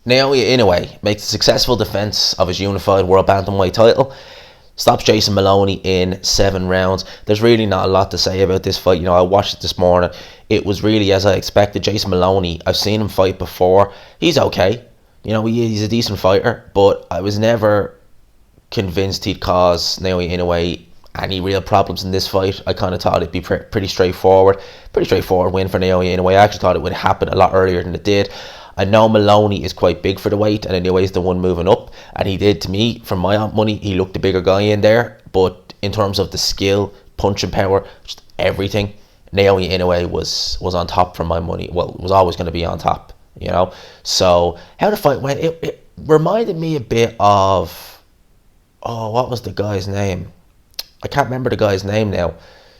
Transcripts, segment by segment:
Naoya Inoue makes a successful defense of his unified world bantamweight title, stops Jason Moloney in 7 rounds. There's really not a lot to say about this fight. I watched it this morning. It was really as I expected. Jason Moloney, I've seen him fight before. He's okay. He's a decent fighter, but I was never convinced he'd cause Naoya Inoue any real problems in this fight. I kind of thought it'd be pretty straightforward. Pretty straightforward win for Naoya Inoue. I actually thought it would happen a lot earlier than it did. I know Moloney is quite big for the weight, and Inoue is the one moving up, and he did, to me, from my money, he looked the bigger guy in there. But in terms of the skill, punching power, just everything, Naoya Inoue was on top for my money. Well, it was always going to be on top, So how the fight went, it reminded me a bit of, what was the guy's name? I can't remember the guy's name now.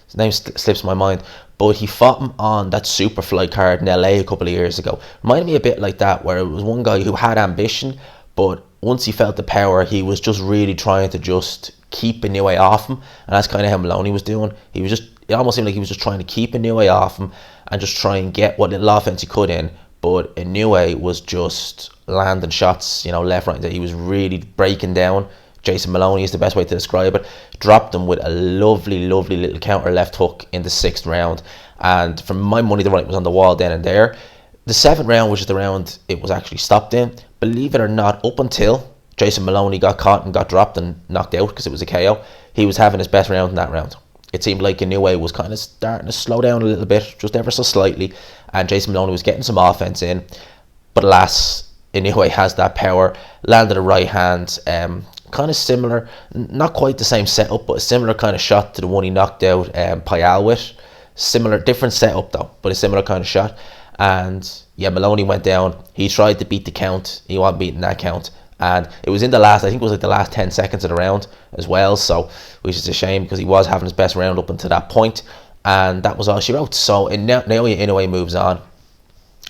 His name slips my mind. But he fought him on that Superfly card in LA a couple of years ago. Reminded me a bit like that, where it was one guy who had ambition, but once he felt the power, he was just really trying to just keep Inoue off him. And that's kind of how Moloney was doing. It almost seemed like he was just trying to keep Inoue off him and just try and get what little offense he could in. But Inoue was just landing shots, left, right, and he was really breaking down. Jason Moloney is the best way to describe it. Dropped him with a lovely, lovely little counter left hook in the 6th round. And for my money, the right was on the wall then and there. The 7th round, which is the round it was actually stopped in, believe it or not, up until Jason Moloney got caught and got dropped and knocked out because it was a KO, he was having his best round in that round. It seemed like Inoue was kind of starting to slow down a little bit, just ever so slightly, and Jason Moloney was getting some offense in. But alas, Inoue has that power, landed a right hand, kind of similar, not quite the same setup, but a similar kind of shot to the one he knocked out Payal with. Similar, different setup though, but a similar kind of shot. And yeah, Moloney went down. He tried to beat the count. He wasn't beating that count. And it was in the last, I think it was like the last 10 seconds of the round as well. So, which is a shame because he was having his best round up until that point. And that was all she wrote. So, Naoya Inoue moves on.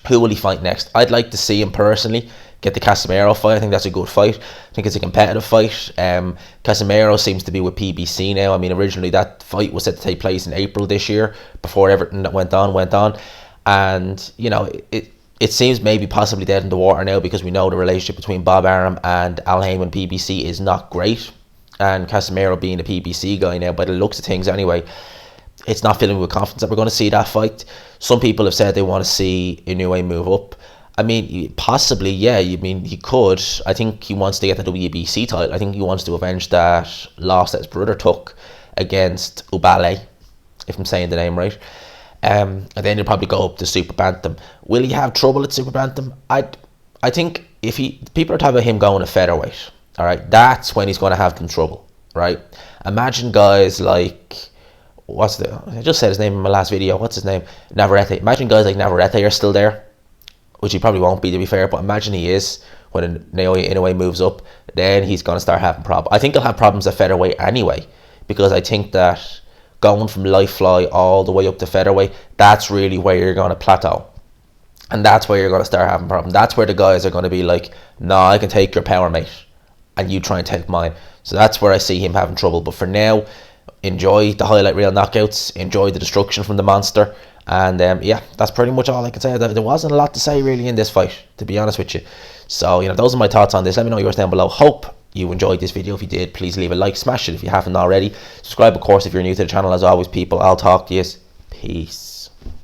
Who will he fight next? I'd like to see him personally get the Casemiro fight. I think that's a good fight. I think it's a competitive fight. Casemiro seems to be with PBC now. I mean, originally that fight was set to take place in April this year before everything that went on. And, it seems maybe possibly dead in the water now because we know the relationship between Bob Arum and Al Heyman PBC is not great. And Casemiro being a PBC guy now, by the looks of things anyway, it's not filling me with confidence that we're going to see that fight. Some people have said they want to see Inoue move up. I mean, possibly, yeah. I mean, he could. I think he wants to get the WBC title. I think he wants to avenge that loss that his brother took against Ubale, if I'm saying the name right. And then he'll probably go up to Super Bantam. Will he have trouble at Super Bantam? I think people are talking about him going to featherweight. All right, that's when he's going to have some trouble. Right? Imagine guys like, I just said his name in my last video. What's his name? Navarrete. Imagine guys like Navarrete are still there, which he probably won't be, to be fair, but imagine he is when Naoya Inoue moves up. Then he's going to start having problems. I think he'll have problems at featherweight anyway, because I think that going from light fly all the way up to featherweight, that's really where you're going to plateau. And that's where you're going to start having problems. That's where the guys are going to be like, nah, I can take your power, mate, and you try and take mine. So that's where I see him having trouble. But for now, enjoy the highlight reel knockouts, enjoy the destruction from the monster. And yeah, that's pretty much all I can say. There wasn't a lot to say really in this fight, to be honest with you. So, those are my thoughts on this. Let me know yours down below. Hope you enjoyed this video. If you did, please leave a like, smash it if you haven't already. Subscribe, of course, if you're new to the channel. As always, people, I'll talk to you. Peace.